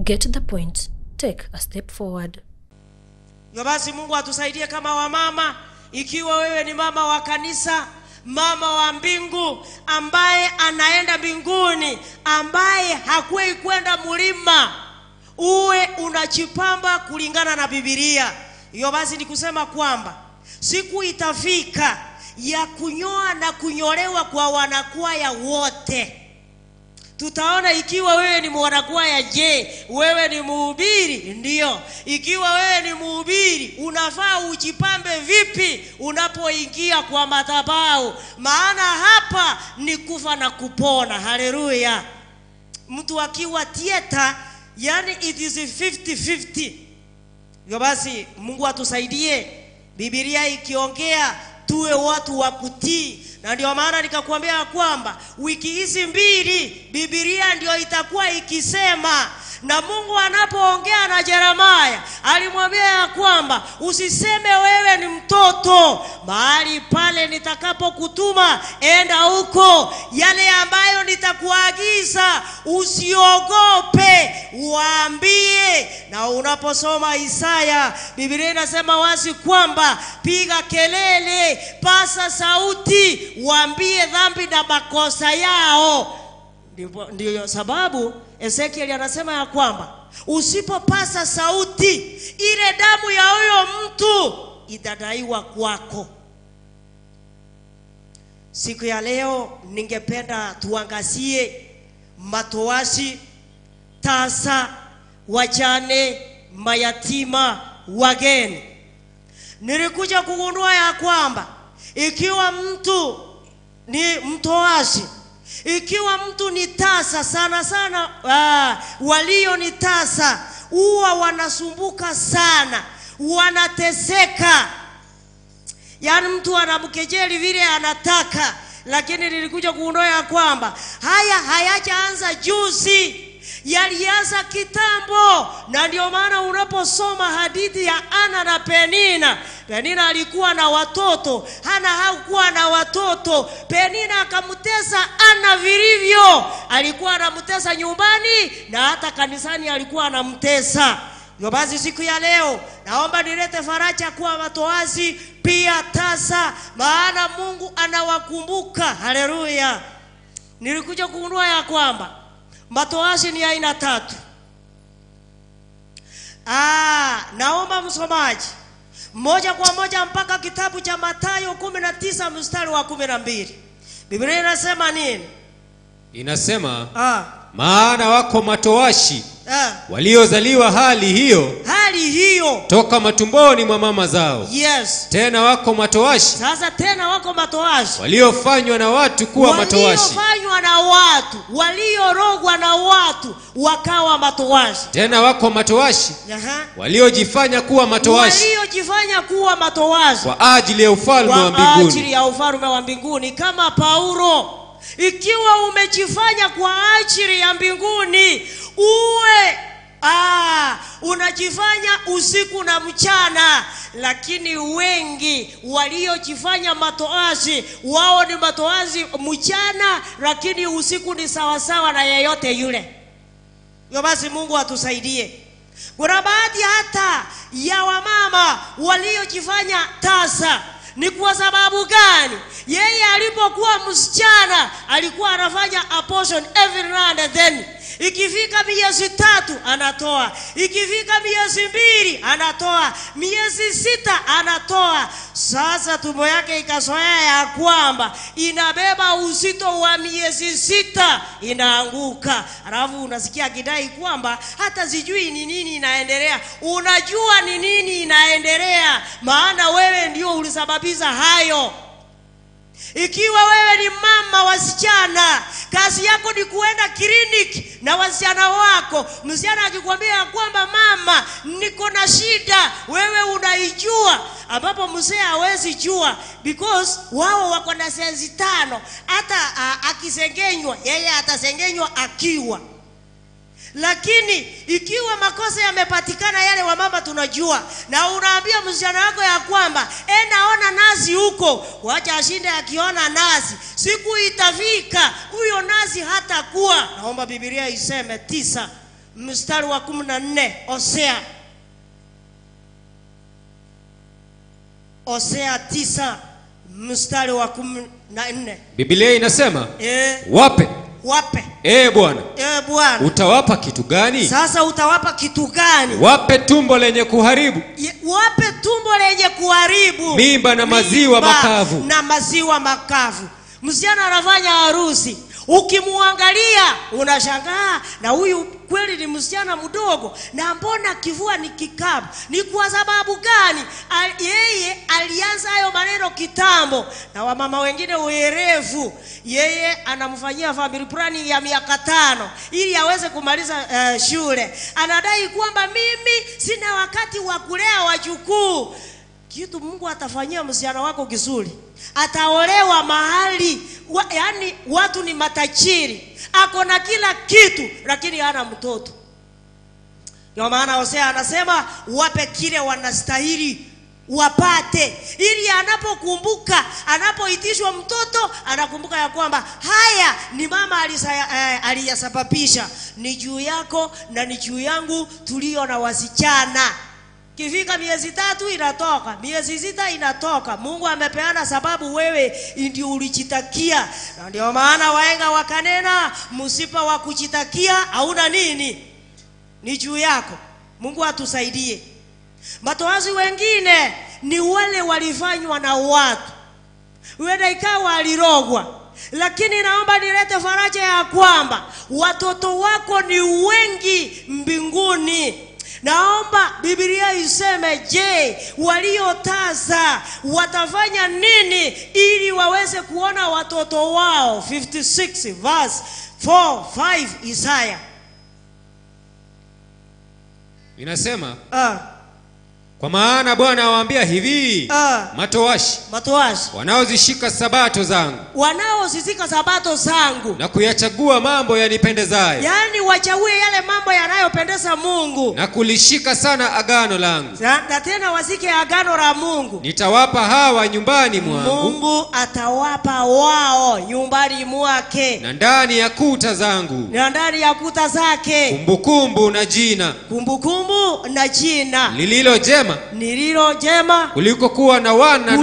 Get the point. Take a step forward. Basi Mungu atusaidie kama wamama. Ikiwa wewe ni mama wa kanisa, mama wa mbingu, ambaye anaenda mbinguni, ambaye hakuwahi kwenda mlima, uwe unajipamba kulingana na Biblia. Hiyo basi ni kusema kwamba siku itafika ya kunyoa na kunyolewa kwa wanakwaya wote. Tutaona ikiwa wewe ni mwanakwaya, je, wewe ni mhubiri? Ndio. Ikiwa wewe ni mhubiri, unafaa ujipambe vipi unapoingia kwa madhabahu? Maana hapa ni kufa na kupona. Haleluya. Mtu akiwa theater, yani it is 50-50. Hivyo basi Mungu atusaidie. Biblia ikiongea tuwe watu wa kutii. Na ndio maana nikakwambia kwamba wiki hizi mbili Biblia ndio itakuwa ikisema. Na Mungu anapoongea na Yeremia alimwambia ya kwamba usiseme wewe ni mtoto, mahali pale nitakapokutuma enda huko, yale ambayo nitakuagiza usiogope, waambie. Na unaposoma Isaya, Biblia inasema wazi kwamba piga kelele, pasa sauti, waambie dhambi na makosa yao. Ndio sababu Ezekiel anasema ya kwamba usipopasa sauti, ile damu ya huyo mtu itadaiwa kwako. Siku ya leo ningependa tuangazie matowashi, tasa, wajane, mayatima, wageni. Nilikuja kugundua ya kwamba ikiwa mtu ni mtowashi, ikiwa mtu ni tasa, sana walio ni tasa huwa wanasumbuka sana, wanateseka. Yani mtu anamkejeli vile anataka. Lakini nilikuja kuondoa ya kwamba haya hayajaanza juzi, yalianza kitambo. Na ndio maana unaposoma hadithi ya Ana na Penina, Penina alikuwa na watoto, Hana hakuwa na watoto. Penina akamtesa Ana vilivyo. Alikuwa anamtesa nyumbani na hata kanisani alikuwa anamtesa. Hivyo basi siku ya leo naomba nilete faraja kwa matoazi pia tasa, maana Mungu anawakumbuka. Haleluya. Nilikuja kugundua ya kwamba matoazi ni aina 3. Naomba msomaji moja kwa moja mpaka kitabu cha Mathayo 19 mstari wa 12. Biblia inasema nini? Inasema maana wako matowashi waliozaliwa hali hiyo toka matumboni mwa mama zao. Yes. Tena wako matowashi. Sasa tena wako matowashi waliofanywa na watu kuwa matowashi. Waliofanywa na watu, waliorogwa na watu wakawa matowashi. Tena wako matowashi waliojifanya kuwa matowashi. Waliojifanya kuwa matowashi kwa ajili ya ufalme wa mbinguni. Kwa ajili ya ufalme wa mbinguni. Kama Paulo, ikiwa umejifanya kwa ajili ya mbinguni, uwe unajifanya usiku na mchana. Lakini wengi waliojifanya matoazi, wao ni matoazi mchana, lakini usiku ni sawasawa na yeyote yule. Yo basi Mungu atusaidie. Kuna baadhi hata ya wamama waliojifanya tasa. Ni kwa sababu gani? Yeye alipokuwa msichana alikuwa anafanya abortion every now and then. Ikifika miezi 3 anatoa, ikifika miezi 2 anatoa, miezi 6 anatoa. Sasa tumbo yake ikazoea ya kwamba inabeba uzito wa miezi 6 inaanguka. Alafu unasikia kidai kwamba hata sijui ni nini inaendelea. Unajua ni nini inaendelea, maana wewe ndio ulisababisha hayo. Ikiwa wewe ni mama wasichana, kazi yako ni kuenda kliniki na wasichana wako. Msichana akikwambia kwamba mama niko na shida, wewe unaijua, ambapo mzee hawezi jua, because wao wako na sensi 5. Hata akisengenywa, yeye atasengenywa akiwa. Lakini ikiwa makosa yamepatikana, yale wa mama tunajua, na unaambia msichana wako ya kwamba enda ona nazi huko, wacha ashinde akiona nazi, siku itafika huyo nazi hatakuwa. Naomba Biblia iseme 9 mstari wa 14. Hosea 9 mstari wa 14. Biblia inasema wape Bwana. Bwana. Utawapa kitu gani? Sasa utawapa kitu gani? Wape tumbo lenye kuharibu. Wape tumbo lenye kuharibu. Mimba na maziwa makavu. Na maziwa makavu. Msichana anafanya harusi. Ukimuangalia unashangaa, na huyu kweli ni msichana mdogo, na mbona kivua ni kikabu? Ni kwa sababu gani? Yeye alianza hayo maneno kitambo, na wamama wengine uerevu. Yeye anamfanyia family planning ya miaka 5 ili aweze kumaliza shule. Anadai kwamba mimi sina wakati wa kulea wajukuu. Kitu Mungu atafanyia msichana wako kizuri. Ataolewa mahali yani watu ni matajiri, ako na kila kitu, lakini hana mtoto. Ndio maana Hosea anasema wape kile wanastahili wapate, ili anapokumbuka, anapoitishwa mtoto, anakumbuka ya kwamba haya ni mama aliyasababisha, ni juu yako na ni juu yangu tulio na wasichana. Kifika miezi 3 inatoka, miezi 6 inatoka. Mungu amepeana sababu, wewe ndio ulijitakia. Na ndio maana wahenga wakanena, msipa wa kujitakia hauna nini, ni juu yako. Mungu atusaidie. Matoazi wengine ni wale walifanywa na watu, wenda ikawa alirogwa. Lakini naomba nilete faraja ya kwamba watoto wako ni wengi mbinguni. Naomba Biblia iseme, je, waliotaza watafanya nini ili waweze kuona watoto wao? 56 verse 4-5 Isaya inasema kwa maana Bwana awaambia hivi, matowashi wanaozishika sabato zangu na kuyachagua mambo yanipendezayo, yani wachague yale mambo yanayopendeza Mungu, na kulishika sana agano langu, na tena wasike agano la Mungu, nitawapa hawa nyumbani mwangu. Mungu atawapa wao nyumbani mwake, na ndani ya kuta zangu, na ndani ya kuta zake, kumbukumbu na jina lililo jema kuliko kuwa na wana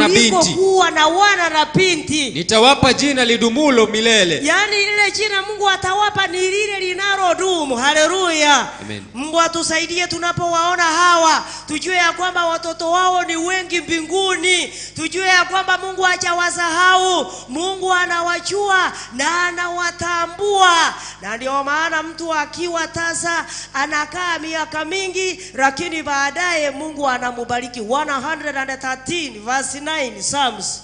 na binti. Nitawapa jina lidumulo milele. Yani lile jina Mungu atawapa ni lile linalodumu. Haleluya. Amen. Mungu atusaidie tunapowaona hawa, tujue ya kwamba watoto wao ni wengi mbinguni. Tujue ya kwamba Mungu hajawasahau. Mungu anawajua na anawatambua. Na ndio maana mtu akiwa tasa anakaa miaka mingi, lakini baadaye Mungu anamubariki. 113 verse 9 Psalms.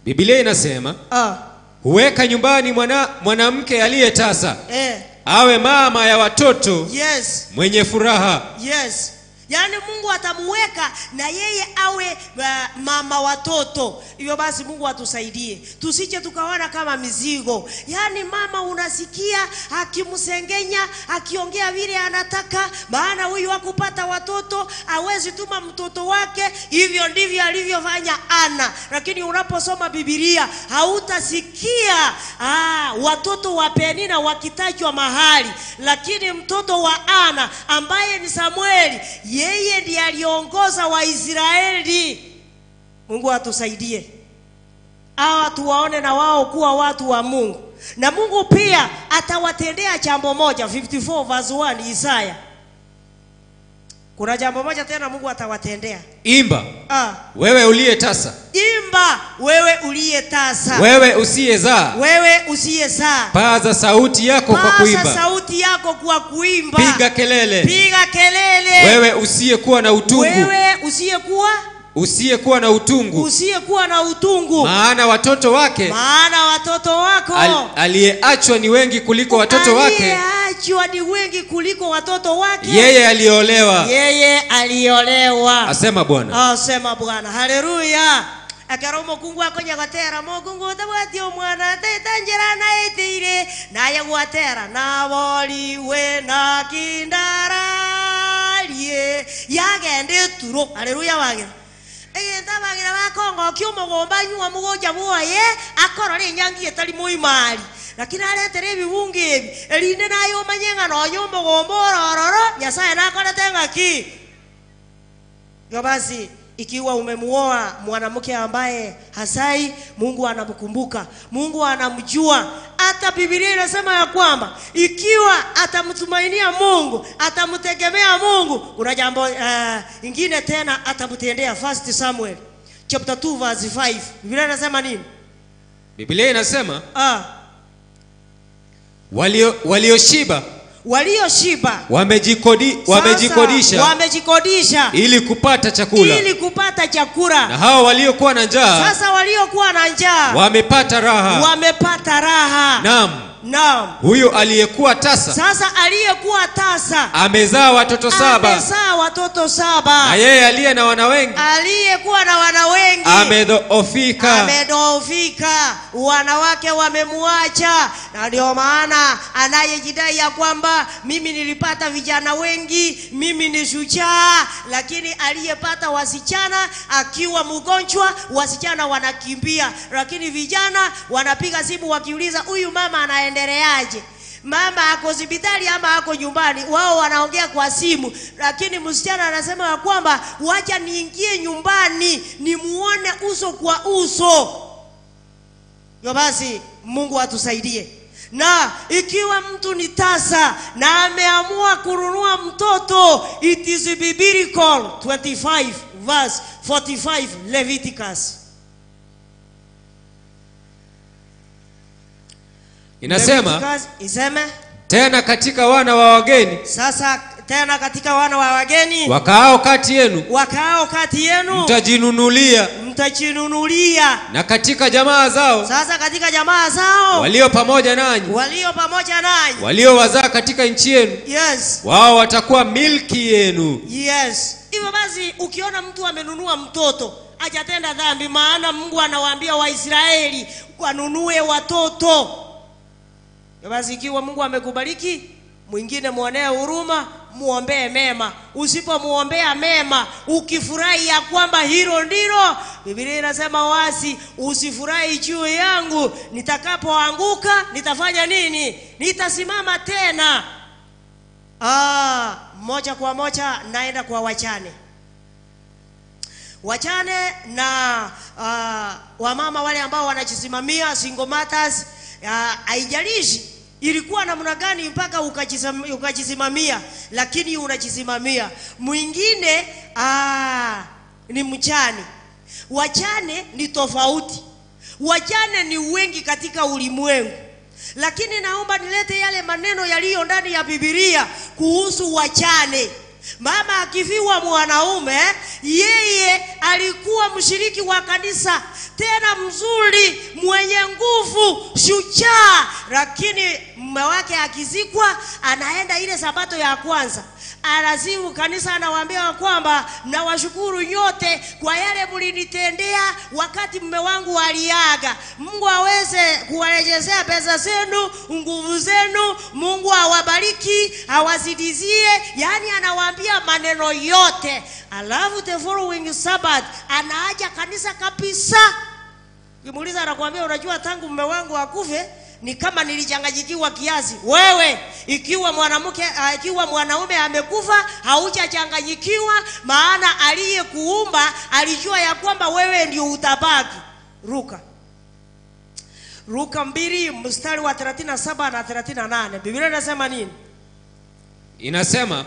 Biblia inasema huweka nyumbani mwanamke aliyetasa, awe mama ya watoto, mwenye furaha. Yani Mungu atamuweka na yeye awe mama watoto. Hivyo basi Mungu atusaidie tusije tukaona kama mizigo. Yani mama unasikia akimsengenya, akiongea vile anataka, maana huyu hakupata watoto, hawezi tuma mtoto wake. Hivyo ndivyo alivyofanya Ana. Lakini unaposoma Biblia hautasikia watoto wa Penina wakitajwa mahali. Lakini mtoto wa Ana ambaye ni Samueli, yeye ndiye aliongoza Waisraeli. Mungu atusaidie hawa tuwaone na wao kuwa watu wa Mungu, na Mungu pia atawatendea jambo moja. 54 verse 1 Isaya. Kuna jambo moja tena Mungu atawatendea. Imba wewe uliyetasa, imba wewe uliyetasa, wewe usiyezaa, paza sauti yako kwa kuimba, paza sauti yako kwa kuimba, piga kelele, wewe usiyekuwa na utungu, maana watoto wako aliyeachwa ni wengi kuliko watoto wake, yeye aliolewa, asema Bwana. Haleluya. Akaromo kungu akonya gatera mokungu tabwati omwana tetanjira na etire na yagwatera na boli we na kindaralie yagende turo. Haleluya wagira. Ndaba ngira bakongo kyumo gomba nywa mugoja muoye akoro le nyangi etali muimali. Lakini aletere ebibunge ebi elinde nayo manyenga no nyombo gombora ororo Nyasaye nakora tenga ki. Basi ikiwa umemuoa mwanamke ambaye hasai, Mungu anamkumbuka, Mungu anamjua. Hata Biblia inasema ya kwamba ikiwa atamtumainia Mungu, atamtegemea Mungu, kuna jambo ingine tena atamtendea. 1 Samuel chapter 2 verse 5. Biblia inasema nini? Biblia inasema walioshiba wamejikodisha ili kupata chakula. Na hao waliokuwa na njaa, sasa waliokuwa na njaa wamepata raha. Naam. Huyo aliyekuwa tasa, sasa aliyekuwa tasa amezaa watoto 7. Na yeye aliyekuwa na wana wengi amedhoofika. Wanawake wamemuacha. Na ndio maana anayejidai ya kwamba mimi nilipata vijana wengi, mimi ni shujaa, lakini aliyepata wasichana akiwa mgonjwa, wasichana wanakimbia, lakini vijana wanapiga simu wakiuliza huyu mama anaendeleaje? Mama ako hospitali ama ako nyumbani? Wao wanaongea kwa simu, lakini msichana anasema ya kwamba wacha niingie nyumbani nimuone uso kwa uso. Basi Mungu atusaidie. Na ikiwa mtu ni tasa na ameamua kununua mtoto, it is biblical. 25 verse 45 Leviticus. Inasema tena katika wana wa wageni, sasa tena katika wana wa wageni wakaao kati yenu mtajinunulia. Na katika jamaa zao, sasa katika jamaa zao walio pamoja nanyi, waliowazaa katika nchi yenu, wao watakuwa milki yenu. Hivyo basi ukiona mtu amenunua mtoto hajatenda dhambi, maana Mungu anawaambia Waisraeli wanunue watoto. Basi ikiwa Mungu amekubariki, mwingine muonee huruma, muombee mema. Usipomuombea mema, ukifurahi ya kwamba hilo ndilo, Biblia inasema wazi, usifurahi juu yangu, nitakapoanguka nitafanya nini? Nitasimama tena. Moja kwa moja naenda kwa wachane na wamama wale ambao wanajisimamia, single mothers. Haijalishi ilikuwa namna gani mpaka ukajisimamia, lakini unajisimamia. Mwingine ni mchane. Wachane ni tofauti. Wachane ni wengi katika ulimwengu, lakini naomba nilete yale maneno yaliyo ndani ya Biblia kuhusu wachane. Mama akifiwa mwanaume, yeye alikuwa mshiriki wa kanisa, tena mzuri, mwenye nguvu, shujaa, lakini mume wake akizikwa, anaenda ile sabato ya kwanza, anazimu kanisa, anawaambia kwamba nawashukuru nyote kwa yale mlinitendea wakati mume wangu aliaga. Mungu aweze kuwarejezea pesa zenu, nguvu zenu, Mungu awabariki, awazidizie. Yani anawaambia maneno yote. Alafu the following Sabbath anaaja kanisa kabisa. Kimuuliza anakuambia unajua tangu mume wangu akufe ni kama nilichanganyikiwa kiasi. Wewe ikiwa mwanaume amekufa haujachanganyikiwa, maana aliyekuumba alijua ya kwamba wewe ndio utabaki. Luka 2 mstari wa 37 na 38. Biblia inasema nini? Inasema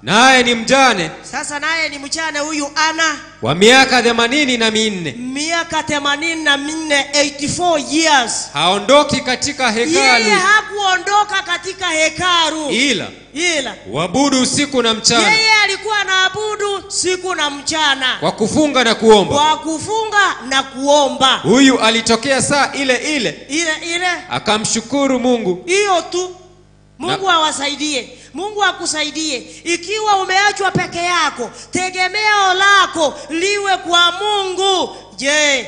naye ni mjane. Sasa naye ni mjane huyu Ana wa miaka 84. Miaka 84, 84 years. Haondoki katika hekalu. Yeye hakuondoka katika hekalu. Ila waabudu usiku na mchana. Yeye alikuwa anaabudu siku na mchana. Kwa kufunga na kuomba. Huyu alitokea saa ile. Akamshukuru Mungu. Hiyo tu. Mungu awasaidie. Mungu akusaidie. Ikiwa umeachwa peke yako, tegemeo lako liwe kwa Mungu. Je,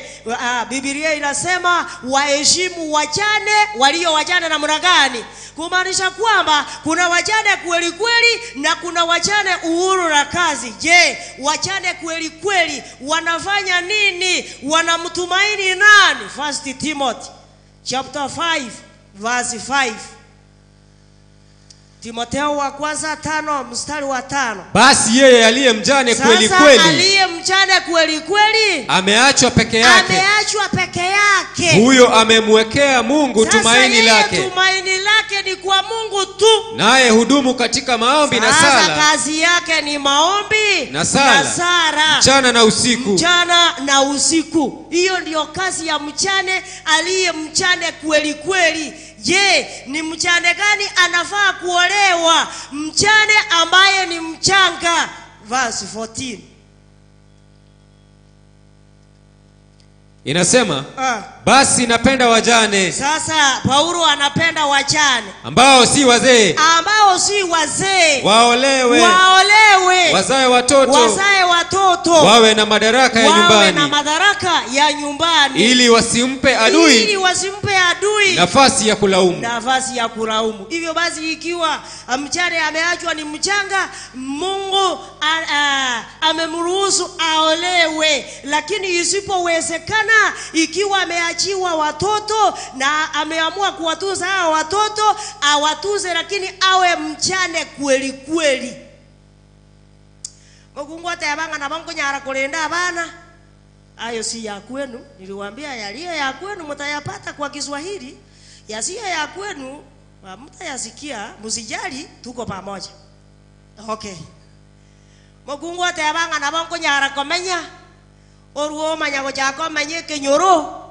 Biblia inasema waheshimu wajane, walio wajane namna gani? Kumaanisha kwamba kuna wajane kweli kweli na kuna wajane uhuru na kazi. Je, wajane kweli kweli wanafanya nini? Wanamtumaini nani? 1 Timothy chapter 5 verse 5. Timotheo wa kwanza 5 mstari wa 5. Basi yeye aliye mjane kweli kweli, sasa aliye mjane kweli kweli ameachwa peke yake, ameachwa peke yake, huyo amemwekea Mungu tumaini lake. Tumaini lake ni kwa Mungu tu, naye hudumu katika maombi na sala. Sasa kazi yake ni maombi na sala mchana na usiku, mchana na usiku. Hiyo ndio kazi ya mjane aliye mjane kweli kweli. Je, ni mjane gani anafaa kuolewa? Mjane ambaye ni mchanga. Verse 14 inasema basi napenda wajane. Sasa Paulo anapenda wajane ambao si wazee, waolewe, wazae watoto, wawe na madaraka ya nyumbani, ili wasimpe adui nafasi ya kulaumu. Hivyo basi ikiwa mjane ameachwa ni mchanga, Mungu amemruhusu aolewe. Lakini isipowezekana, ikiwa ameachiwa watoto na ameamua kuwatunza hao watoto, awatuze, lakini awe mjane kweli kweli. Mungu atayabanga na bango nyara kulenda bana. Hayo si ya kwenu. Niliwaambia yaliyo ya kwenu mtayapata kwa Kiswahili, yasiyo ya kwenu mtayasikia. Msijali, tuko pamoja. Okay. Mungu atayabanga na bango nyara komenya. Oruo manyago chako menye kenyoro,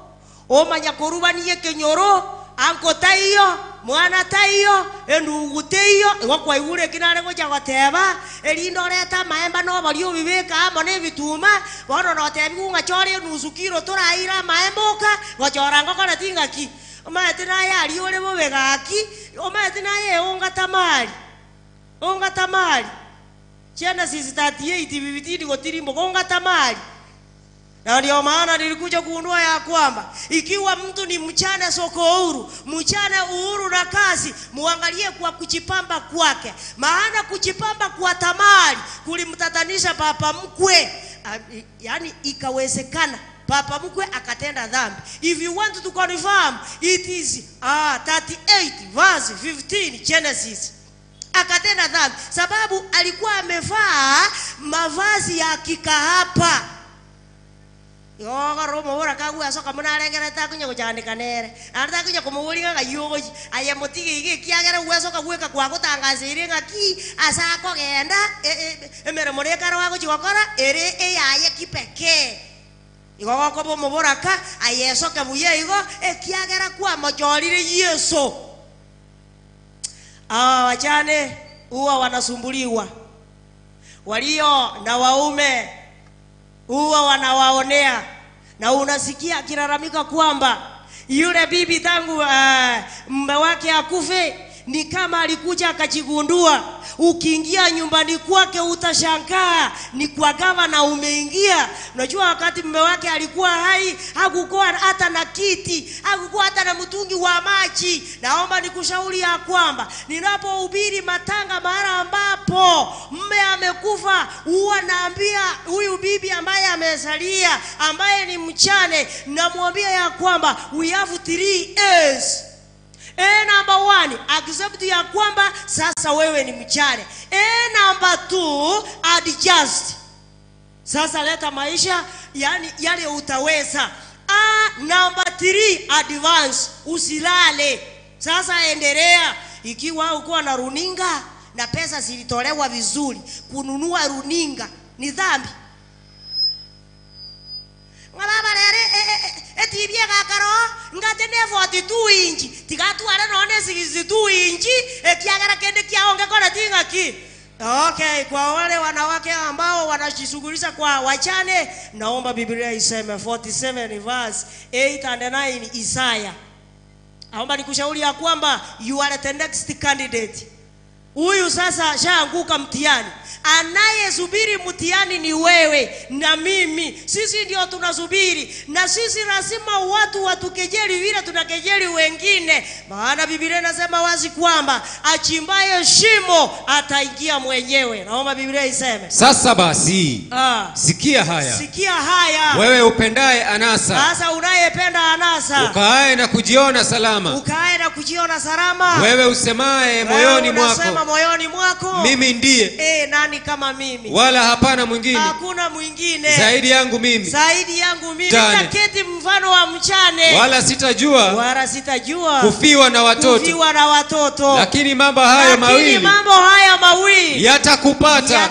o manya korubani kenyoro, anko taiyo, mwana taiyo, endugu taiyo, ngokwa igure kinare ngo chako teba, elindo leta maemba no balio bibeka mone bituma, bono no tebi kunga chore nuzukiro toraira maemboka, ngochora ngoko na tinga ki. Omate na ya ali ole bobega ki, omate na ye onga tamali. Chena sisi 38 bibitini gotirimbo onga tamali. Na ndio maana nilikuja kuundua ya kwamba ikiwa mtu ni mchane soko huru, mchane uhuru na kazi, muangalie kwa kujipamba kwake. Maana kujipamba kwa tamari kulimtatanisha papa mkwe. Yani ikawezekana papa mkwe akatenda dhambi. If you want to confirm, it is 38 verse 15 Genesis. Akatenda dhambi sababu alikuwa amevaa mavazi ya kikahaba. Yoga romo ora kagu asoka munarengera ta kunya kuchandika nere arata kunya kumuulinga gayogoji ayamotigi igi kiagera uwesoka gweka kwa gutangazire ngaki asako genda emere murekara wago chigokora ere eyaye kipeke igogo kobo muboraka ayesoka buye igo kiagera kwa majorire Yesu. Wajane huwa wanasumbuliwa, walio na waume huwa wanawaonea, na unasikia akilalamika kwamba yule bibi tangu mume wake akufe ni kama alikuja akajigundua. Ukiingia nyumbani kwake utashangaa ni kwa gavana umeingia. Unajua wakati mume wake alikuwa hai hakukuwa hata na kiti, hakukuwa hata na mtungi wa maji. Naomba nikushauri ya kwamba ninapohubiri matanga mara ambapo mume amekufa, huwa naambia huyu bibi ambaye amesalia, ambaye ni mchane, namwambia ya kwamba we have 3 A's. Number 1, accept ya kwamba sasa wewe ni mchane. Number 2, adjust. Sasa leta maisha yani yale utaweza. Number 3, advance. Usilale. Sasa endelea. Ikiwa uko na runinga na pesa zilitolewa vizuri, kununua runinga ni dhambi. Ngababa lere TV gakaro ngatene 42 inchi tigatwara none 62 inchi kiagara kende kiaonge kona tinga ki. Okay, kwa wale wanawake ambao wanajishughulisha kwa wachane, naomba Biblia iseme 47 verse 8 and 9 Isaiah. Naomba nikushauri ya kwamba you are the next candidate. Huyu sasa shaanguka mtihani. Anayesubiri mtihani ni wewe na mimi. Sisi ndio tunasubiri, na sisi lazima watu watukejeli vile tunakejeli wengine. Maana Biblia inasema wazi kwamba achimbaye shimo ataingia mwenyewe. Naomba Biblia iseme. Sasa basi sikia haya. Sikia haya. Wewe upendaye anasa. Sasa unayependa anasa, ukae na kujiona salama. Ukae na kujiona salama. Wewe usemaye moyoni mwako. Unasema moyoni mwako, mimi ndiye. Nani kama mimi? Wala hapana mwingine. Hakuna mwingine zaidi yangu mimi. Zaidi yangu mimi. Nitaketi mfano wa mchane. Wala sitajua kufiwa na watoto. Lakini mambo haya mawili yatakupata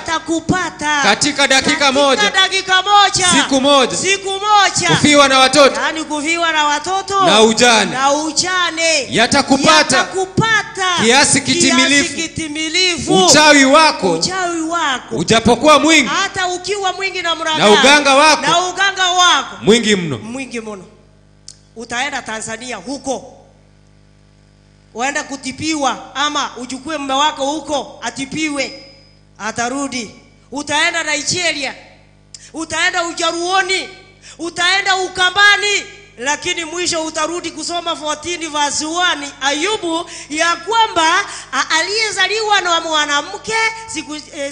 katika dakika moja. Siku moja. Kufiwa na watoto. Yani kufiwa na watoto. Na ujane. Yatakupata kiasi kitimilifu. Uchawi wako ujapokuwa mwingi, hata ukiwa mwingi na mragani, na uganga wako mwingi mno. Utaenda Tanzania huko, uenda kutipiwa, ama uchukue mume wako huko atipiwe, atarudi. Utaenda Nigeria, utaenda Ujaruoni, utaenda Ukambani, lakini mwisho utarudi kusoma 14 verse 1 Ayubu, ya kwamba aliyezaliwa na mwanamke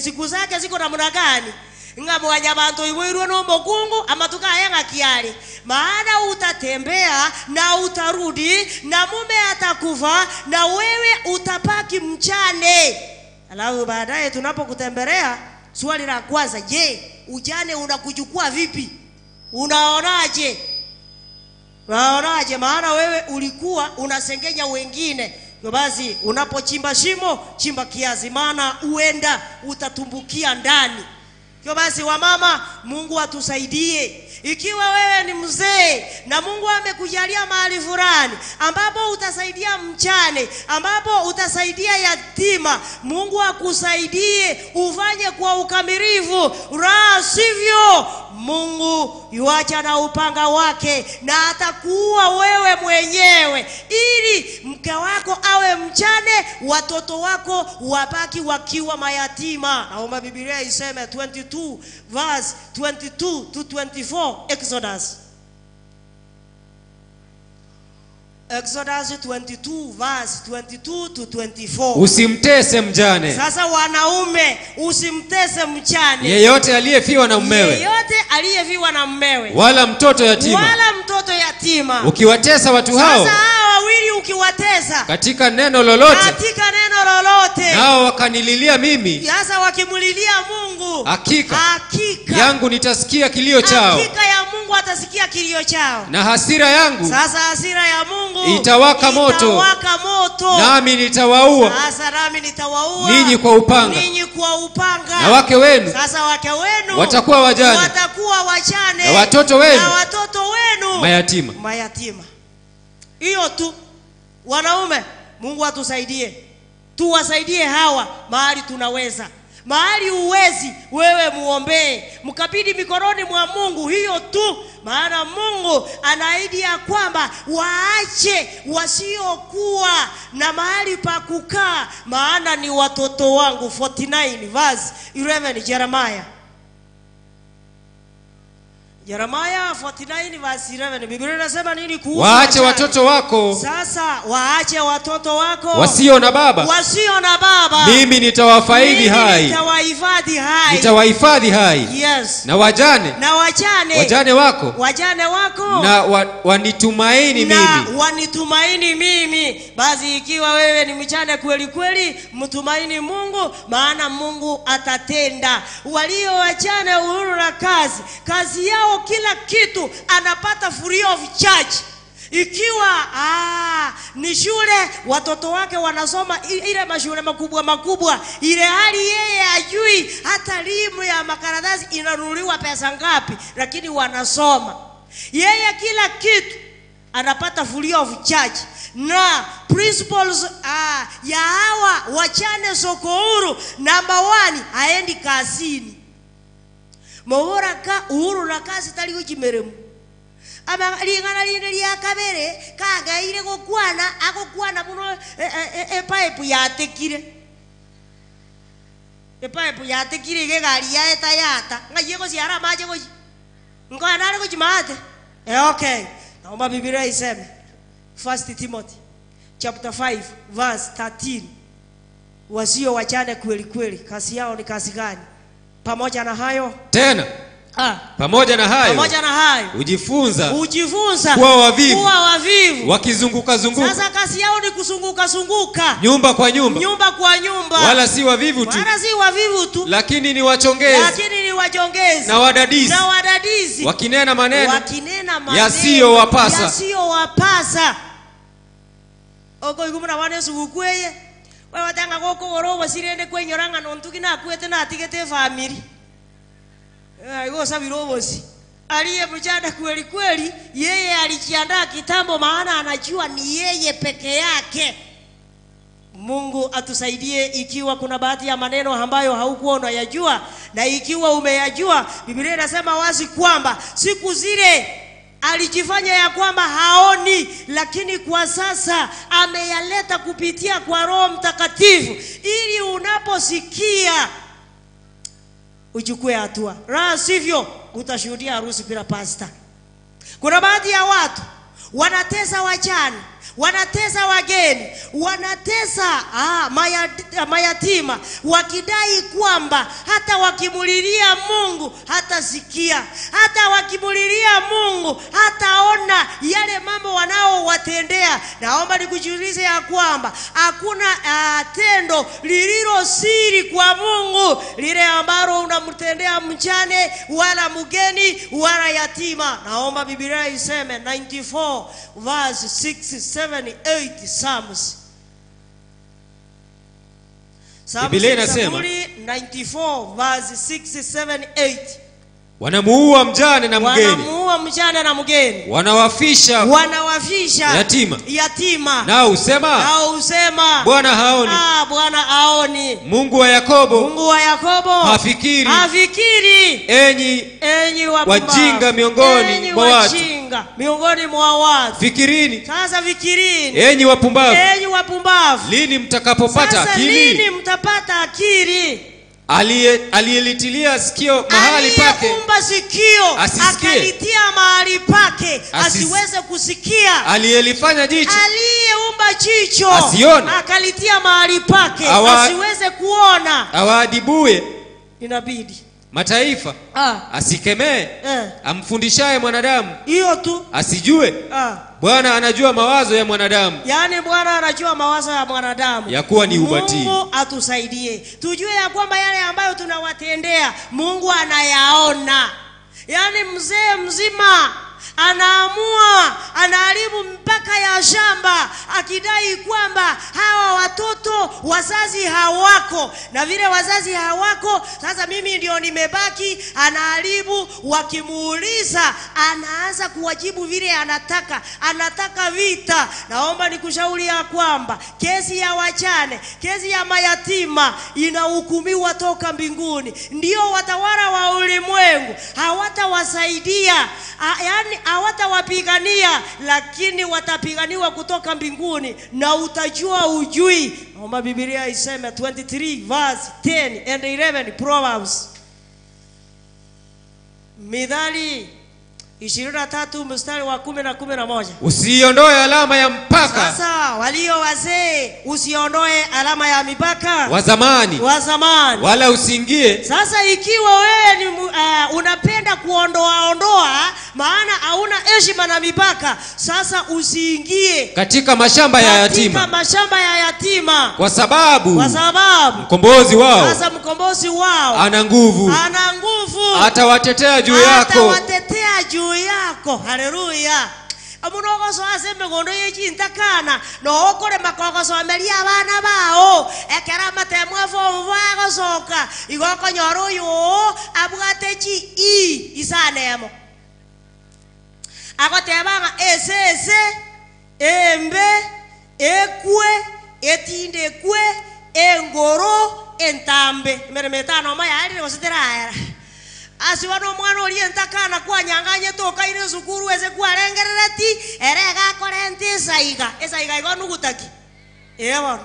siku zake ziko namna gani. Ngamwanya bantu iwirwe no mokungu amatukaya kiali. Maana utatembea na utarudi, na mume atakufa na wewe utapaki mchane. Alafu baadaye tunapokutembelea, swali la kwanza, je, ujane unakuchukua vipi? Unaonaje? Maana wewe ulikuwa unasengenya wengine. Kwa basi unapochimba shimo, chimba kiasi, maana uenda utatumbukia ndani. Kwa basi wamama, Mungu atusaidie. Ikiwa wewe ni mzee na Mungu amekujalia mahali fulani ambapo utasaidia mchane, ambapo utasaidia yatima, Mungu akusaidie ufanye kwa ukamilifu. La sivyo Mungu yuacha na upanga wake na atakuua wewe mwenyewe, ili mke wako awe mchane, watoto wako wabaki wakiwa mayatima. Naomba Biblia iseme 22 verse 22 to 24 Exodus 22 verse 22 to 24. Usimtese mjane. Sasa wanaume, usimtese mjane. Yeyote aliyefiwa na mumewe. Wala mtoto yatima. Ukiwatesa watu hao. Sasa hao wawili ukiwatesa katika neno lolote. Nao wakanililia mimi. Sasa wakimulilia Mungu. Hakika yangu nitasikia kilio chao. Hakika ya Mungu atasikia kilio chao. Na hasira yangu. Sasa hasira ya Mungu itawaka moto. Nami nitawaua. Sasa nami nitawaua ninyi kwa upanga. Na wake wenu. Sasa wake wenu watakuwa wajane. Na watoto wenu mayatima. Hiyo tu. Wanaume, Mungu atusaidie. Tuwasaidie hawa mahali tunaweza. Mahali uwezi, wewe muombee, mkabidhi mikononi mwa Mungu. Hiyo tu. Maana Mungu anaahidi ya kwamba waache wasiokuwa na mahali pa kukaa, maana ni watoto wangu. 49 verse 11 Jeremiah 49 verse 11. Biblia inasema nini kuhusu waache watoto wako? Sasa waache watoto wako wasio na baba. Mimi nitawafaidi hai. Nitawahifadhi hai. Yes. Na wajane wako na wanitumaini mimi. Basi ikiwa wewe ni mchane kweli kweli, mtumaini Mungu, maana Mungu atatenda. Walio wachane uhuru na kazi yao, kila kitu anapata free of charge. Ikiwa ni shule, watoto wake wanasoma ile mashule makubwa, ile hali yeye ajui hata elimu ya makaratasi inanunuliwa pesa ngapi, lakini wanasoma. Yeye kila kitu anapata free of charge. Na principles ya hawa wachane soko huru, number 1, haendi kazini. Mohora ka uhuru na kazi tali ujimeremu. Ama lingana lindi ya kabere kaga ile gokwana muno pipe ya tekire. epipe yatikire gari ya etayata ngaye ko siara maje ko ngana ko jimate okay naomba Biblia iseme 1 Timothy chapter 5 verse 13 wasio wachane kweli kweli kazi yao ni kazi gani pamoja na hayo tena pamoja na hayo ujifunza kuwa wavivu wakizunguka. Sasa kazi yao ni kuzunguka nyumba kwa nyumba wala si wavivu tu lakini ni wachongezi na wadadizi wakinena maneno yasiyowapasa. Oko igumuna wane sugukweye wewe tanga goko gorobo sirende kwenyoranga nontuki na kwete na atigete family igo sabirobosi aliye mjada kweli kweli yeye alijiandaa kitambo maana anajua ni yeye peke yake. Mungu atusaidie ikiwa kuna baadhi ya maneno ambayo haukuwa unayajua na ikiwa umeyajua Biblia inasema wazi kwamba siku zile alijifanya ya kwamba haoni lakini kwa sasa ameyaleta kupitia kwa Roho Mtakatifu ili unaposikia uchukue hatua. La sivyo utashuhudia harusi bila pasta. Kuna baadhi ya watu wanatesa wajane, wanatesa wageni, wanatesa mayatima wakidai kwamba hata wakimulilia Mungu hatasikia, hata wakimulilia Mungu hataona yale mambo wanaowatendea. Naomba nikujulishe ya kwamba hakuna tendo lililo siri kwa Mungu lile ambalo unamtendea mjane wala mgeni wala yatima. Naomba Biblia iseme 94 verse 6 7 8 Psalms. Biblia inasema 94 verse 6 7 8 wanamuua mjane na mgeni wanawafisha yatima nao usema Bwana haoni. Mungu wa Yakobo hafikiri. Enyi wajinga miongoni mwa watu fikirini. Sasa fikirini enyi wapumbavu lini mtakapopata akili. Aliyelitilia sikio mahali pake akalitia mahali pake asiweze kusikia. Aliyelifanya jicho aliyeumba jicho akalitia mahali pake asiweze kuona. Awaadibuye inabidi mataifa asikemee amfundishaye mwanadamu hiyo tu asijue. Bwana anajua mawazo ya mwanadamu. Yani Bwana anajua mawazo ya mwanadamu ya kuwa ni ubatili. Mungu atusaidie tujue ya kwamba yale ambayo tunawatendea Mungu anayaona. Yani mzee mzima anaamua anaharibu mpaka ya shamba akidai kwamba hawa watoto wazazi hawako, na vile wazazi hawako sasa mimi ndio nimebaki. Anaharibu, wakimuuliza anaanza kuwajibu vile anataka vita. Naomba nikushauri ya kwamba kesi ya wajane, kesi ya mayatima inahukumiwa toka mbinguni. Ndio watawala wa ulimwengu hawatawasaidia, yani hawatawapigania, lakini watapiganiwa kutoka mbinguni na utajua ujui. Naomba Biblia iseme 23 verse 10 and 11 Proverbs. Mithali 23 mstari wa 10 na 11. Usiondoe alama ya mpaka. Sasa walio wazee usiondoe alama ya mipaka wa zamani wala usiingie. Sasa ikiwa wewe ni unapenda kuondoa maana hauna heshima na mipaka, sasa usiingie katika mashamba ya yatima kwa sababu mkombozi wao ana nguvu atawatetea juu yako. Haleluya. Amunogo so aseme gondo yechi ntakana no okore makoko so meria abana bao ekera matemwe fomva gosoka igoko nyoro yo abwatechi isanemo agotebanga ese embe ekwe etinde kwe engoro entambe meremetano maya ali gositera asiwano mwana orientakana kwa nyanganye toka ile zukuru eze kwa rengerereti erega korenti saiga igonu gutaki ewa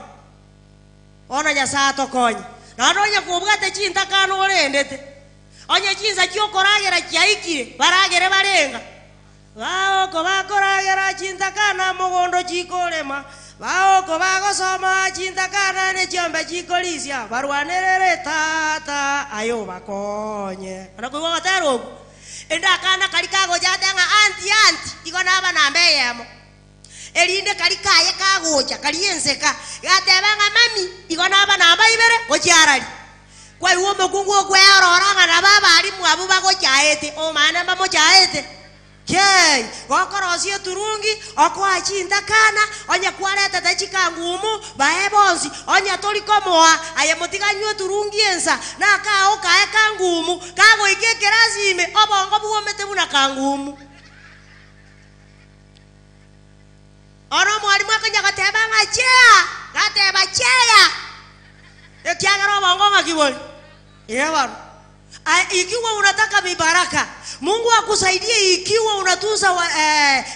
ona ya sato konyi naronya kubwate chintakana orendete onye chinza kyokoragera kyaikire baragere barenga baoko bakoragera chintakana mugondo chikolema baoko bagosoma chintakana ne chiombe chikolisia barwanerere tata ayo bakonye anakuwa watero enda kana kalikago jadanga anti igona abana mbeyemo elinde kalikaye kagocha kalienseka gatebanga mami igona abana abaibere gochiarali kwa iwo mukungu kweroranga na baba ali mwabu bagochaete o mana bamochaete kei gokorosie turungi okwa chindakana onye kwareta tachikangumu baebonzi onye tolikomoa aye mutiganywe turungi ensa na kao kae kangumu kago ikekerazime obongo buomete buna kangumu oro mwalimu akanya gatebanga chea gateba chea ekiagara obongo ngakiboli yewa ikiwa unataka mibaraka Mungu akusaidie ikiwa unatunza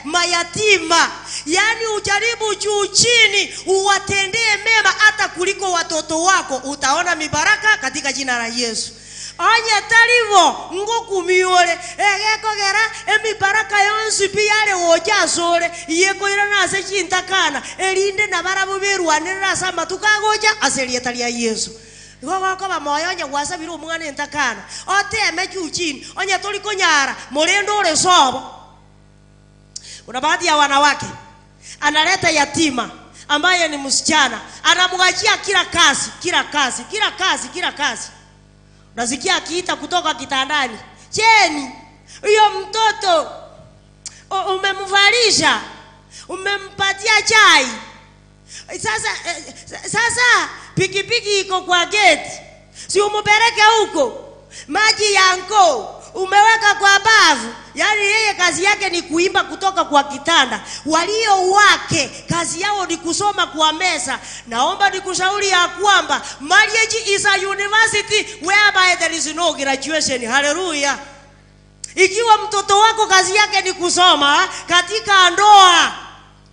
mayatima yani ujaribu juu chini uwatendee mema hata kuliko watoto wako utaona mibaraka katika jina la Yesu anya talivo ngoku miole egekogera emibaraka yonsi piyale wojasole yeko irana ase chintakana elinde na barabu berwanira sama tukagoja aselieta ya Yesu Gogo ba moyo nya gwasabira omwana entakana oteme chuchini onya toliko nyara molendo ole sobo. Kuna baadhi ya wanawake analeta yatima ambaye ni msichana anamwachia kila kazi unasikia akiita kutoka kitandani cheni huyo mtoto umemvalisha umempatia chai sasa pikipiki iko kwa gate si umupeleke huko maji yanko umeweka kwa bavu yani yeye kazi yake ni kuimba kutoka kwa kitanda walio wake kazi yao ni kusoma kwa meza naomba nikushauri ya kwamba marriage is a university whereby there is no graduation hallelujah ikiwa mtoto wako kazi yake ni kusoma katika ndoa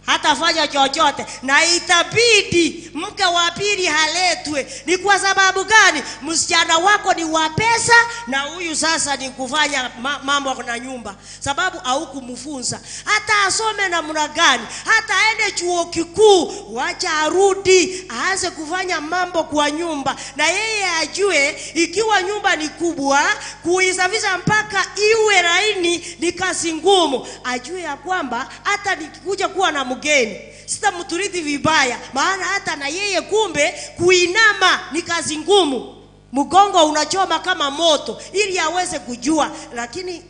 hatafanya chochote na itabidi mke wa pili haletwe ni kwa sababu gani msichana wako ni wa pesa na huyu sasa ni kufanya mambo na nyumba sababu haukumfunza hata asome namna gani hata aende chuo kikuu wacha arudi aanze kufanya mambo kwa nyumba na yeye ajue ikiwa nyumba ni kubwa kuisafisha mpaka iwe laini ni kazi ngumu ajue ya kwamba hata nikikuja kuwa na mgeni sitamturidi vibaya maana hata na yeye kumbe kuinama ni kazi ngumu mgongo unachoma kama moto ili aweze kujua lakini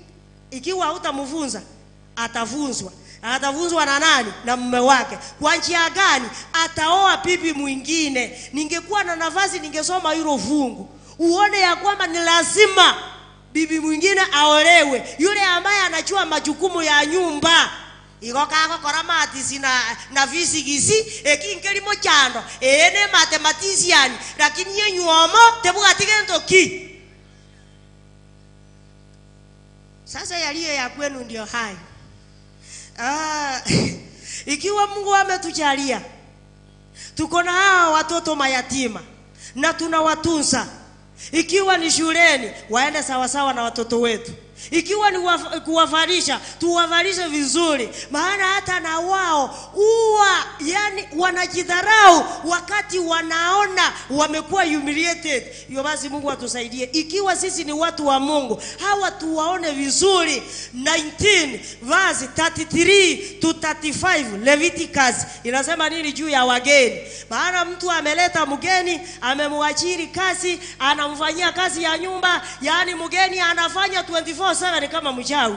ikiwa hutamfunza atavunzwa na nani na mume wake kwa njia gani ataoa bibi mwingine ningekuwa na nafasi ningesoma hilo fungu uone ya kwamba ni lazima bibi mwingine aolewe yule ambaye anachua majukumu ya nyumba Igoka koramati na physics ekinkelimo chando ene mathematician lakini yenyuomo tebugatigento ki sasa yaliyo ya kwenu ndio hai ikiwa Mungu ametujalia tuko na hawa watoto mayatima na tunawatunza ikiwa ni shuleni waende sawa sawa na watoto wetu ikiwa ni kuwafalisha tuwafalishe vizuri maana hata na wao yani wanajidharau wakati wanaona wamekuwa humiliated hiyo basi Mungu atusaidie ikiwa sisi ni watu wa Mungu hawa tuwaone vizuri 19 verse 33 to 35 Leviticus inasema nini juu ya wageni maana mtu ameleta mgeni amemwajiri kazi anamfanyia kazi ya nyumba yani mgeni anafanya 24/7 kama mchawi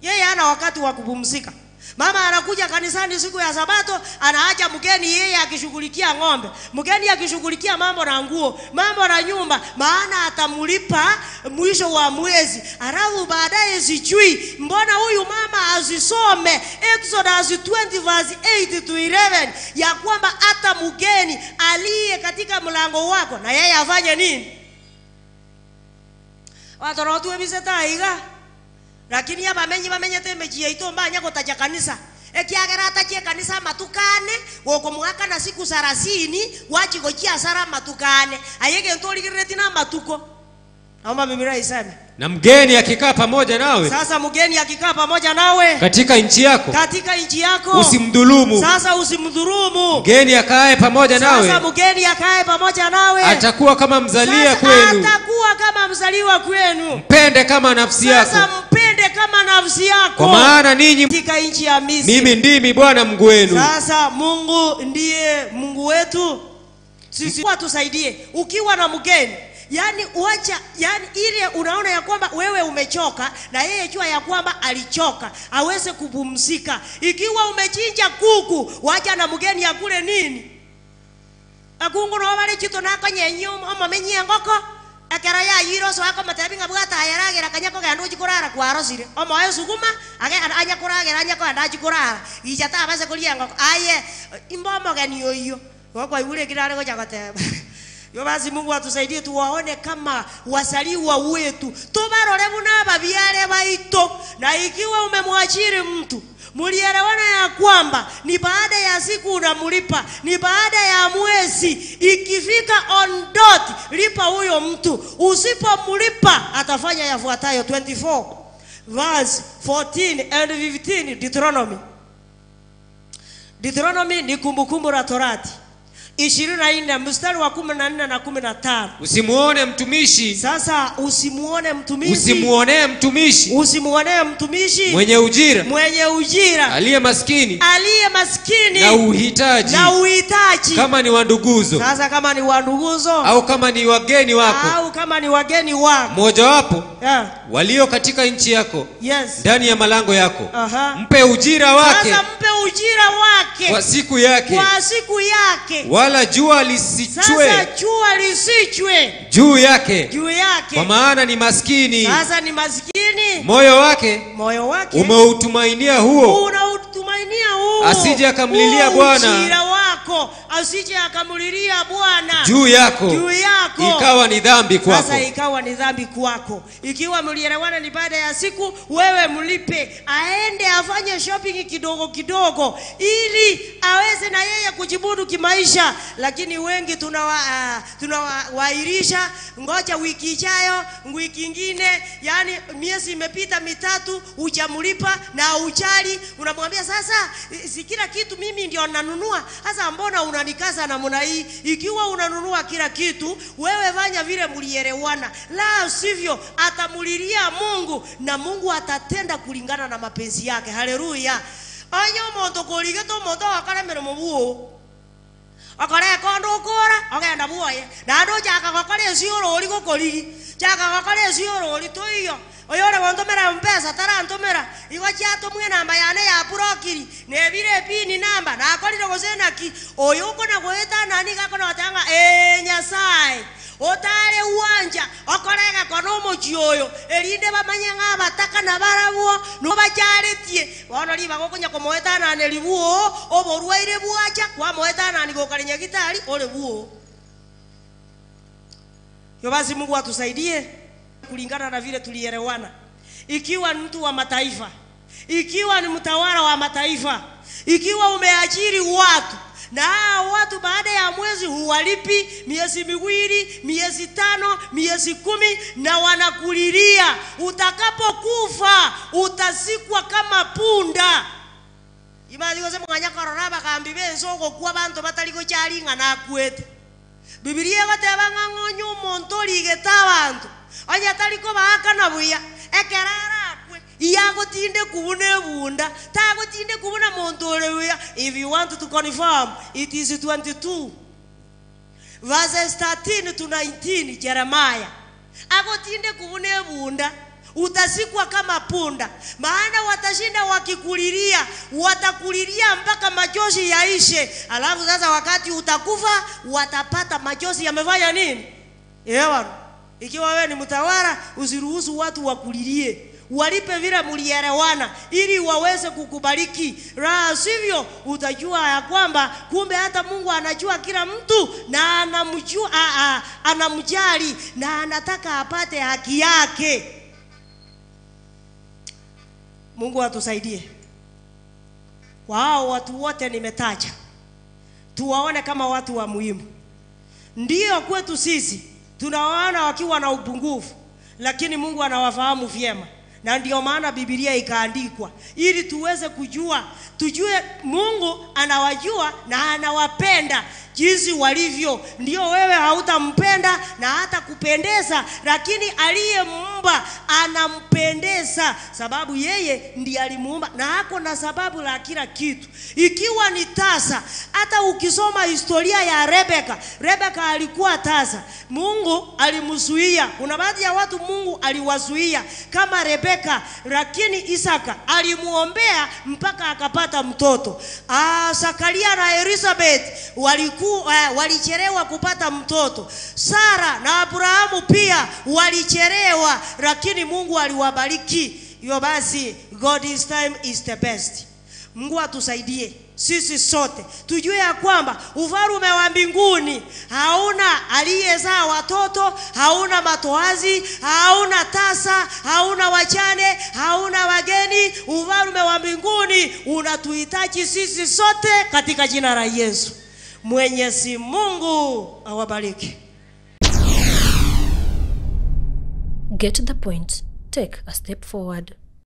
yeye hana wakati wa kupumzika mama anakuja kanisani siku ya Sabato anaacha mgeni yeye akishughulikia ng'ombe mgeni akishughulikia mambo na nguo mambo na nyumba maana atamulipa mwisho wa mwezi alafu baadaye sijui mbona huyu mama azisome Exodus 20 verse 8 to 11 ya kwamba hata mgeni aliye katika mlango wako na yeye afanye nini watorotu ebiseta iga lakini abamenyi bamenyete meji yaito mbanya kotaja kanisa ekiagerata che kanisa matukane gokomwaka na siku 30 wachigochia sara matukane ayege ntoligireti na matuko. Naomba Biblia iseme na mgeni akikaa pamoja nawe. Sasa mgeni akikaa pamoja nawe katika nchi yako, usimdhulumu. Sasa usimdhulumu. Mgeni akae pamoja nawe. Sasa mgeni akae pamoja nawe. Atakuwa kama mzalia kwenu. Atakuwa kama mzaliwa kwenu. Mpende kama nafsi yako. Sasa mpende kama nafsi yako. Kwa maana ninyi katika nchi ya Misri. Mimi ndimi Bwana Mungu wenu. Sasa Mungu ndiye Mungu wetu. Sisi watusaidie ukiwa na mgeni. Yani uacha, yani ile unaona ya kwamba wewe umechoka na yeye jua ya kwamba alichoka, aweze kupumzika. Ikiwa umechinja kuku, wacha na mgeni akule nini? Akungu no wale chito nako nyenyo mamenye ngoko. Akara ya yiro so ako matabinga bwata ayaragira kanyako ga ndoji kurara kwa arosire. Omo ayo suguma age anya kuragira anya ko ndaji kurara. Ijata abase kulia ngoko. Aye imbomo gani yoyo. Kwa yule kirare ko chakoteba. Yo basi Mungu atusaidie tuwaone kama wasaliwa wetu. Tubarore buna babiare baito. Na ikiwa umemwachiri mtu, mulielewana ya kwamba ni baada ya siku unamlipa, ni baada ya mwezi, ikifika on dot lipa huyo mtu. Usipomlipa atafanya yafuatayo. 24 verse 14 and 15 Deuteronomy ni kumbukumbu la Torati 24 mstari wa 14 na 15. Usimuone mtumishi. Sasa usimuone mtumishi. Usimuone mtumishi. Usimuone mtumishi mwenye ujira. Mwenye ujira. Aliye maskini. Aliye maskini. Na uhitaji. Na uhitaji. Kama ni wanduguzo. Sasa kama ni wanduguzo. Au kama ni wageni wako. Au kama ni wageni wako. Mmoja wapo. Yeah. Walio katika nchi yako. Yes. Ndani ya malango yako. Mpe ujira wake. Sasa mpe ujira wake. Kwa siku yake. Kwa siku yake. Wala jua lisichwe. Sasa jua lisichwe juu yake. Juu yake. Kwa maana ni maskini. Sasa ni maskini. Moyo wake umeutumainia huo. Unautumainia huo. Asije akamlilia Bwana. Ujira wako asije akamlilia Bwana. Juu yako. Juu yako. Ikawa ni dhambi kwako. Sasa ikawa ni dhambi kwako. Ikiwa mlielewana ni baada ya siku, wewe mlipe, aende afanye shopping kidogo kidogo ili aweze na yeye kujimudu kimaisha. Lakini wengi tunawairisha, ngoja wiki ijayo, wiki nyingine, yani miezi imepita mitatu hujamlipa na uchali. Unamwambia sasa si kila kitu mimi ndio nanunua. Sasa mbona unanikaza namna hii? Ikiwa unanunua kila kitu, wewe fanya vile mlielewana. La sivyo atamulilia Mungu na Mungu atatenda kulingana na mapenzi yake. Haleluya. Anyo moto kolige to moto akara mero mubuo. Akara kondo kora, agenda buoye. Na ndo chaka kokale sioro oli kokoligi. Chaka kokale sioro oli to iyo. Oyore wantomera mpesa tara ntomera. Iwa chato mwe namba yane ya brokiri. Ne bire pini namba na akoliro gosena ki. Oyo kona goeta nani gakona watanga Nyasaye. Otare uwanja okorega konomo chioyo elinde bamanyanga bataka na barabuo no bacharetie bono liba gokonya komoetana ne libuo oborwaire buacha kwa moetana ni gokalinya gitari ole buo. Yo basi Mungu atusaidie kulingana na vile tulielewana. Ikiwa ni mtu wa mataifa, ikiwa ni mtawala wa mataifa, ikiwa umeajiri watu na watu baada ya mwezi huwalipi, miezi miwili, miezi 5, miezi 10 na wanakulilia, utakapokufa utasikwa kama punda. Imani gose mwanya kororaba kambi bensoko kwa bantu bataliko chalinga na kwete. Biblia bateba ngangonyo montoli getabantu. Anya taliko baaka na buya ekerara kwe iyago tinde kubune bunda tago tinde kubuna montole buya. If you want to confirm, it is 22 verses 13 to 19 Jeremiah. Ago tinde kubune bunda utasikwa kama punda, maana watashinda wakikulilia, watakulilia mpaka machozi yaishe. Alafu sasa wakati utakufa watapata machozi yamefanya nini? Ewa, ikiwa wewe ni mtawala usiruhusu watu wakulilie, walipe vile mlielewana ili waweze kukubariki. La sivyo utajua ya kwamba kumbe hata Mungu anajua kila mtu na anamjua, anamjali na anataka apate haki yake. Mungu atusaidie. kwa hao watu wote nimetaja, tuwaone kama watu wa muhimu. Ndio kwetu sisi tunawaona wakiwa na upungufu, lakini Mungu anawafahamu vyema. Na ndio maana Biblia ikaandikwa ili tuweze tujue Mungu anawajua na anawapenda jinsi walivyo. Ndio wewe hautampenda na hata kupendeza, lakini aliyemuumba anampendeza, sababu yeye ndiye alimuumba na hako na sababu la kila kitu. Ikiwa ni tasa, hata ukisoma historia ya Rebeka alikuwa tasa. Mungu alimzuia. Kuna baadhi ya watu Mungu aliwazuia kama Rebeka, lakini Isaka alimuombea mpaka akapata mtoto. Zakaria na Elizabeth walichelewa kupata mtoto. Sara na Abrahamu pia walichelewa, lakini Mungu aliwabariki. Hiyo basi, God's time is the best. Mungu atusaidie sisi sote tujue ya kwamba ufalme wa mbinguni hauna aliyezaa watoto, hauna matoazi, hauna tasa, hauna wachane, hauna wageni. Ufalme wa mbinguni unatuhitaji sisi sote katika jina la Yesu. Mwenyezi Mungu awabariki. Get the point. Take a step forward.